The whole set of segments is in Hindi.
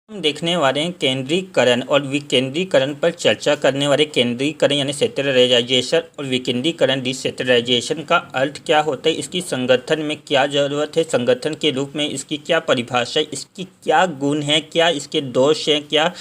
हम देखने वाले हैं केंद्रीकरण और विकेंद्रीकरण पर चर्चा करने वाले। केंद्रीकरण यानी सेंट्रलाइजेशन और विकेंद्रीकरण डिसेंट्रलाइजेशन का अर्थ क्या होता है, इसकी संगठन में क्या ज़रूरत है, संगठन के रूप में इसकी क्या परिभाषा है, इसकी क्या गुण है, क्या इसके दोष हैं, क्या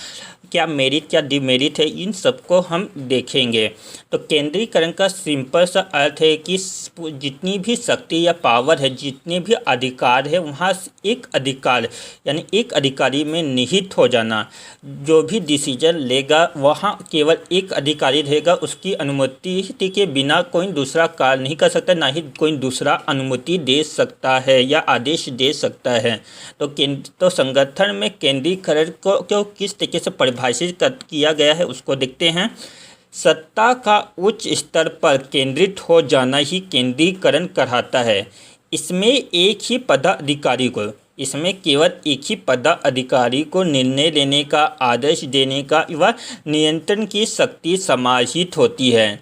क्या मेरिट क्या डिमेरिट है, इन सबको हम देखेंगे। तो केंद्रीकरण का सिंपल सा अर्थ है कि जितनी भी शक्ति या पावर है, जितने भी अधिकार है, वहाँ एक अधिकार यानी एक अधिकारी में निहित हो जाना। जो भी डिसीजन लेगा वहाँ केवल एक अधिकारी रहेगा, उसकी अनुमति के बिना कोई दूसरा कार्य नहीं कर सकता, ना ही कोई दूसरा अनुमति दे सकता है या आदेश दे सकता है। तो संगठन में केंद्रीकरण को किस तरीके से परिभाषित किया गया है उसको देखते हैं। सत्ता का उच्च स्तर पर केंद्रित हो जाना ही केंद्रीकरण कहलाता है। इसमें केवल एक ही पदाधिकारी को निर्णय लेने का, आदेश देने का व नियंत्रण की शक्ति समाहित होती है।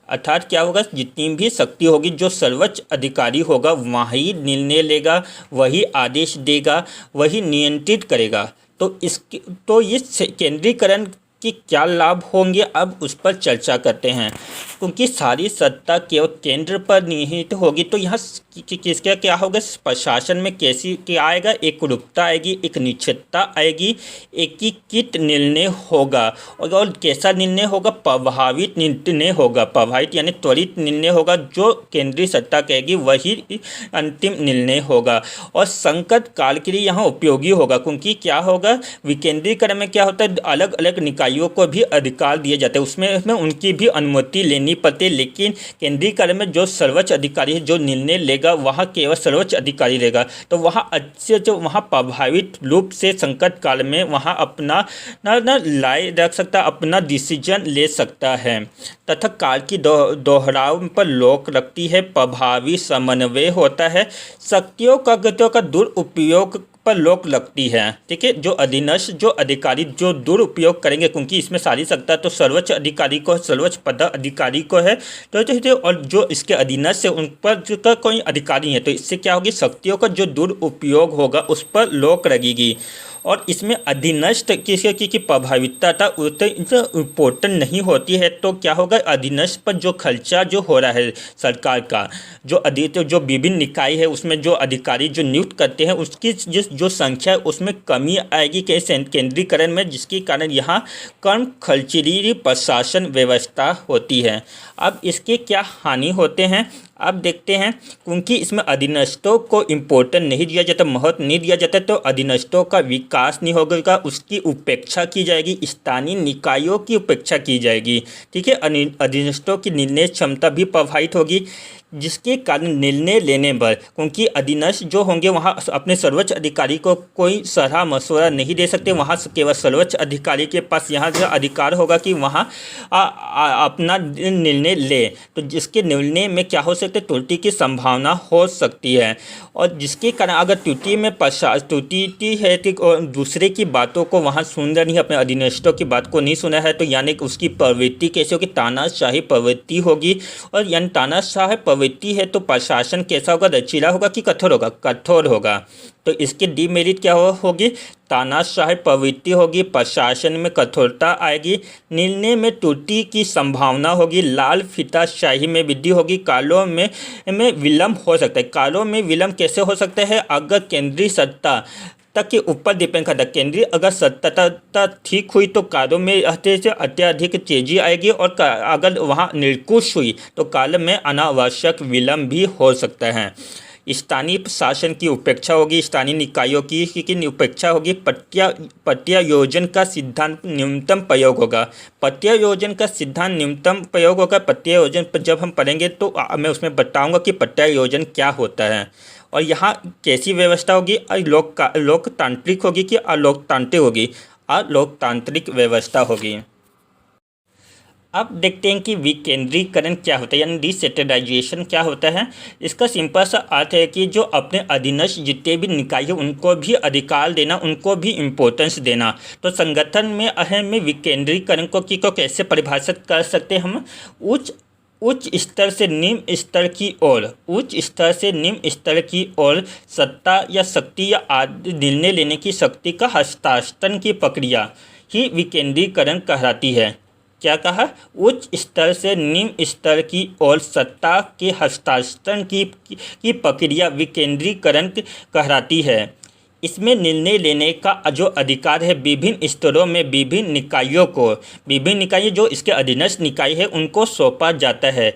अर्थात क्या होगा, जितनी भी शक्ति होगी, जो सर्वोच्च अधिकारी होगा वही निर्णय लेगा, वही आदेश देगा, वही नियंत्रित करेगा। तो इस केंद्रीकरण कि क्या लाभ होंगे, अब उस पर चर्चा करते हैं। क्योंकि सारी सत्ता केवल केंद्र पर निहित होगी तो यहाँ किसका क्या होगा, प्रशासन में कैसी क्या आएगा, एक रूपता आएगी, एक निश्चितता आएगी, एकीकृत निर्णय होगा। और कैसा निर्णय होगा, प्रभावित निर्णय होगा। प्रभावित यानी त्वरित निर्णय होगा, जो केंद्रीय सत्ता कहेगी वही अंतिम निर्णय होगा। और संकट काल के लिए यहाँ उपयोगी होगा, क्योंकि क्या होगा, विकेंद्रीकरण में क्या होता है, अलग अलग निकायों को भी अधिकार दिए जाते हैं, उसमें उनकी भी अनुमति लेनी पड़ती है। लेकिन केंद्रीकरण में जो सर्वोच्च अधिकारी है, जो निर्णय लेगा वहाँ केवल सर्वोच्च अधिकारी रहेगा। तो वहाँ अच्छे जो वहाँ प्रभावित रूप से संकट काल में वहाँ अपना लाए रख सकता, अपना डिसीजन ले सकता है। तथा काल की दोहराव पर रोक रखती है, प्रभावी समन्वय होता है, शक्तियों का गतियों का दुरुपयोग पर रोक लगती है। ठीक है, जो अधीनस्थ जो अधिकारी जो दुरुपयोग करेंगे, क्योंकि इसमें सारी सत्ता तो सर्वोच्च अधिकारी को, सर्वोच्च पदाधिकारी को है, तो और जो इसके अधीनस्थ है उन पर का कोई अधिकारी है, तो इससे क्या होगी, शक्तियों का जो दुरुपयोग होगा उस पर रोक लगेगी। और इसमें अधीनस्थ की प्रभाविता इम्पोर्टेंट नहीं होती है। तो क्या होगा, अधीनस्थ पर जो खर्चा जो हो रहा है सरकार का, जो विभिन्न निकाय है उसमें जो अधिकारी जो नियुक्त करते हैं उसकी जो संख्या है उसमें कमी आएगी केंद्रीकरण में, जिसके कारण यहाँ कम खर्चीली प्रशासन व्यवस्था होती है। अब इसके क्या हानि होते हैं, अब देखते हैं। क्योंकि इसमें अधीनस्थों को इम्पोर्टेंट नहीं दिया जाता, महत्व नहीं दिया जाता, तो अधीनस्थों का विकास नहीं होगा, उसकी उपेक्षा की जाएगी, स्थानीय निकायों की उपेक्षा की जाएगी। ठीक है, अधीनस्थों की निर्णय क्षमता भी प्रभावित होगी, जिसके कारण निर्णय लेने पर, क्योंकि अधीनस्थ जो होंगे वहाँ अपने सर्वोच्च अधिकारी को कोई सलाह मशवरा नहीं दे सकते, वहाँ केवल सर्वोच्च अधिकारी के पास यहाँ जो अधिकार होगा कि वहाँ अपना निर्णय ले। तो जिसके निर्णय में क्या हो सकता है, त्रुटि की संभावना हो सकती है। और जिसके कारण अगर त्रुटि है और दूसरे की बातों को वहाँ सुन रहा नहीं, अपने अधीनस्थों की बात को नहीं सुना है, तो यानी कि उसकी प्रवृत्ति कैसे होगी, तानाशाही प्रवृत्ति होगी। और यानी तानाशाही प्रवृत्ति है तो प्रशासन कैसा होगा, लचीला होगा कि कठोर होगा, कठोर होगा। तो इसके डिमेरिट क्या होगी, तानाशाही प्रवृत्ति होगी, प्रशासन में कठोरता आएगी, निर्णय में त्रुटि की संभावना होगी, लाल फीताशाही में वृद्धि होगी, कालों में विलंब हो सकता है। कालों में विलंब कैसे हो सकता है, अगर केंद्रीय सत्ता तक के ऊपर डिपेंड करता है। केंद्रीय अगर सत्ता ठीक हुई तो कार्यों में अत्यधिक तेजी आएगी, और अगर वहाँ निरंकुश हुई तो काल में अनावश्यक विलंब भी हो सकता है। स्थानीय शासन की उपेक्षा होगी, स्थानीय निकायों की उपेक्षा होगी, प्रत्यायोजन का सिद्धांत न्यूनतम प्रयोग होगा। प्रत्यायोजन का सिद्धांत न्यूनतम प्रयोग होगा। प्रत्यायोजन पर जब हम पढ़ेंगे तो मैं उसमें बताऊंगा कि प्रत्यायोजन क्या होता है और यहाँ कैसी व्यवस्था होगी, लोकतांत्रिक होगी कि अलोकतांत्रिक होगी, अलोकतांत्रिक व्यवस्था होगी। अब देखते हैं कि विकेंद्रीकरण क्या होता है, यानी डिसेंट्रलाइजेशन क्या होता है। इसका सिंपल सा अर्थ है कि जो अपने अधीनस्थ जितने भी निकाय है उनको भी अधिकार देना, उनको भी इम्पोर्टेंस देना। तो संगठन में अहम में विकेंद्रीकरण को कैसे परिभाषित कर सकते हैं हम, उच्च उच्च स्तर से निम्न स्तर की ओर, उच्च स्तर से निम्न स्तर की ओर सत्ता या शक्ति या निर्णय लेने की शक्ति का हस्तांतरण की प्रक्रिया ही विकेंद्रीकरण कहलाती है। क्या कहा? उच्च स्तर से निम्न स्तर की ओर सत्ता के हस्तांतरण की प्रक्रिया विकेंद्रीकरण कहलाती है। इसमें निर्णय लेने का जो अधिकार है विभिन्न स्तरों में विभिन्न निकायों जो इसके अधीनस्थ निकाय है उनको सौंपा जाता है।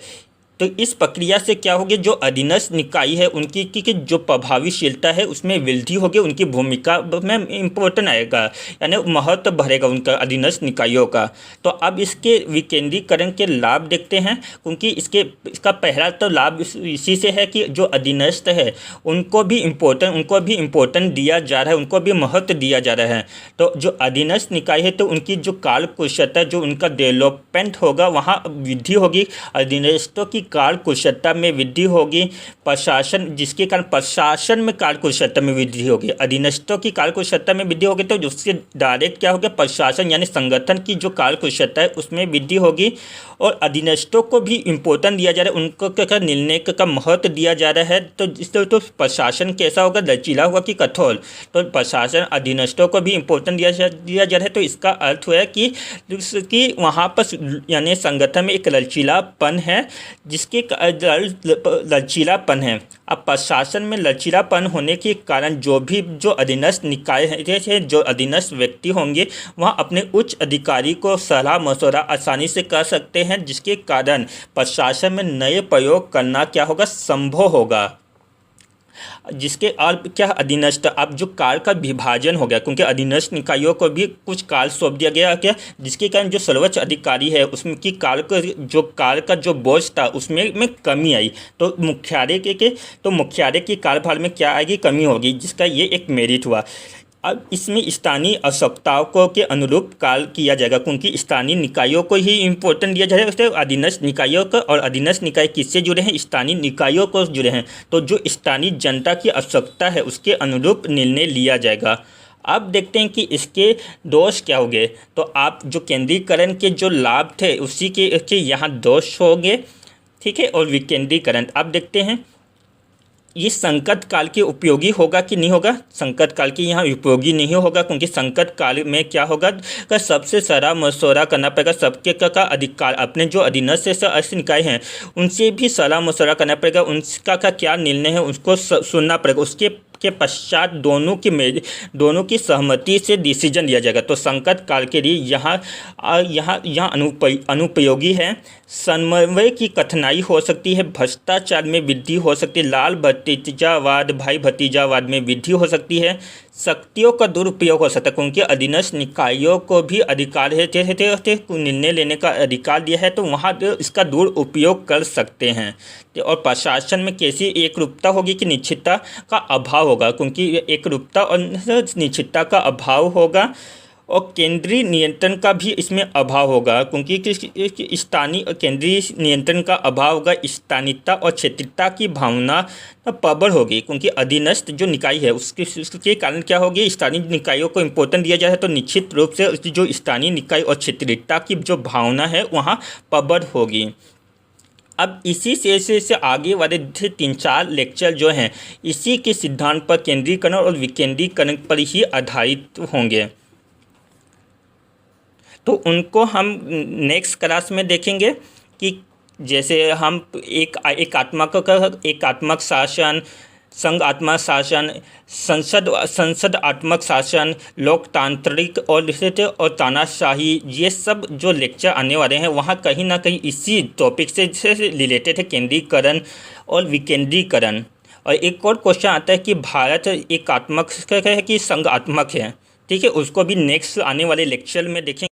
तो इस प्रक्रिया से क्या होगी, जो अधीनस्थ निकाय है उनकी की जो प्रभावशीलता है उसमें वृद्धि होगी, उनकी भूमिका में इम्पोर्टेंट आएगा, यानी महत्व बढ़ेगा उनका अधीनस्थ निकायों का। तो अब इसके विकेंद्रीकरण के लाभ देखते हैं, क्योंकि इसका पहला तो लाभ इसी से है कि जो अधीनस्थ है उनको भी इम्पोर्टेंट दिया जा रहा है, उनको भी महत्व दिया जा रहा है। तो जो अधीनस्थ निकाय है तो उनकी जो कार्य कुशलता, जो उनका डेवलपमेंट होगा वहाँ वृद्धि होगी, अधीनस्थों की कार्य कुशलता में वृद्धि होगी, प्रशासन जिसके कारण प्रशासन में कार्य कुशलता में वृद्धि होगी, अधीनस्थों की कार्य कुशलता में वृद्धि होगी तो उससे डायरेक्ट क्या होगा, प्रशासन यानी संगठन की जो कार्य कुशलता है उसमें वृद्धि होगी। और अधीनस्थों को भी इम्पोर्टेंट दिया जा रहा है, उनको क्या निर्णय का महत्व दिया जा रहा है। तो इससे तो प्रशासन कैसा होगा, लचीला होगा कि कठोर। तो प्रशासन अधीनस्थों को भी इम्पोर्टेंट दिया जा रहा है। तो इसका अर्थ हुआ कि वहाँ पर यानी संगठन में एक लचीलापन है, जिसके लचीलापन है। अब प्रशासन में लचीलापन होने के कारण जो अधीनस्थ निकाय है, जो अधीनस्थ व्यक्ति होंगे वहाँ अपने उच्च अधिकारी को सलाह मशवरा आसानी से कर सकते हैं, जिसके कारण प्रशासन में नए प्रयोग करना क्या होगा, संभव होगा। जिसके और क्या अधीनस्थ अब जो कार्य का विभाजन हो गया, क्योंकि अधीनस्थ निकायों को भी कुछ कार्य सौंप दिया गया क्या, जिसके कारण जो सर्वोच्च अधिकारी है उसमें की कार्य का जो बोझ था उसमें कमी आई। तो मुख्यालय के कार्यभार में क्या आएगी, कमी होगी, जिसका ये एक मेरिट हुआ। अब इसमें स्थानीय आवश्यकताओं को के अनुरूप कार्य किया जाएगा, क्योंकि स्थानीय निकायों को ही इम्पोर्टेंट दिया जाएगा। उससे अधीनस्थ निकायों का, और अधीनस्थ निकाय किससे जुड़े हैं, स्थानीय निकायों को जुड़े हैं। तो जो स्थानीय जनता की आवश्यकता है उसके अनुरूप निर्णय लिया जाएगा। अब देखते हैं कि इसके दोष क्या होंगे। तो आप जो केंद्रीकरण के जो लाभ थे उसी के यहाँ दोष होंगे, ठीक है। और विकेंद्रीकरण अब देखते हैं ये संकट काल के उपयोगी होगा कि नहीं होगा। संकट काल के यहाँ उपयोगी नहीं होगा, क्योंकि संकट काल में क्या होगा का सबसे सलाह मशवरा करना पड़ेगा। सबके का अधिकार अपने जो अधीनस्थ से निकाय हैं उनसे भी सलाह मशवरा करना पड़ेगा, उनका का क्या निर्णय है उसको सुनना पड़ेगा। उसके पश्चात दोनों की सहमति से डिसीजन लिया जाएगा। तो संकट काल के लिए यहाँ अनुपयोगी है। समन्वय की कठिनाई हो सकती है, भ्रष्टाचार में वृद्धि हो सकती है, लाल भतीजावाद भाई भतीजावाद में वृद्धि हो सकती है, शक्तियों का दुरुपयोग हो सकता है, क्योंकि अधीनस्थ निकायों को भी अधिकार है निर्णय लेने का अधिकार दिया है, तो वहाँ इसका दुरुपयोग कर सकते हैं। और प्रशासन में कैसी एकरूपता होगी कि निश्चितता का अभाव होगा, क्योंकि एकरूपता और निश्चितता का अभाव होगा। और केंद्रीय नियंत्रण का भी इसमें अभाव होगा, क्योंकि स्थानीय और केंद्रीय नियंत्रण का अभाव होगा। स्थानीयता और क्षेत्रीयता की भावना प्रबल होगी, क्योंकि अधीनस्थ जो निकाय है उसके कारण क्या होगी, स्थानीय निकायों को इम्पोर्टेंट दिया जाए तो निश्चित रूप से जो स्थानीय निकाय और क्षेत्रीयता की जो भावना है वहाँ प्रबल होगी। अब इसी से आगे वाले 3-4 लेक्चर जो हैं इसी के सिद्धांत पर केंद्रीकरण और विकेंद्रीकरण पर ही आधारित होंगे, तो उनको हम नेक्स्ट क्लास में देखेंगे कि जैसे हम एकात्मक शासन, संघात्मक शासन, संसदात्मक शासन, लोकतांत्रिक और तानाशाही, ये सब जो लेक्चर आने वाले हैं वहाँ कहीं ना कहीं इसी टॉपिक से रिलेटेड है, केंद्रीकरण और विकेंद्रीकरण। और एक और क्वेश्चन आता है कि भारत एकात्मक है कि संघात्मक है, ठीक है, उसको भी नेक्स्ट आने वाले लेक्चर में देखेंगे।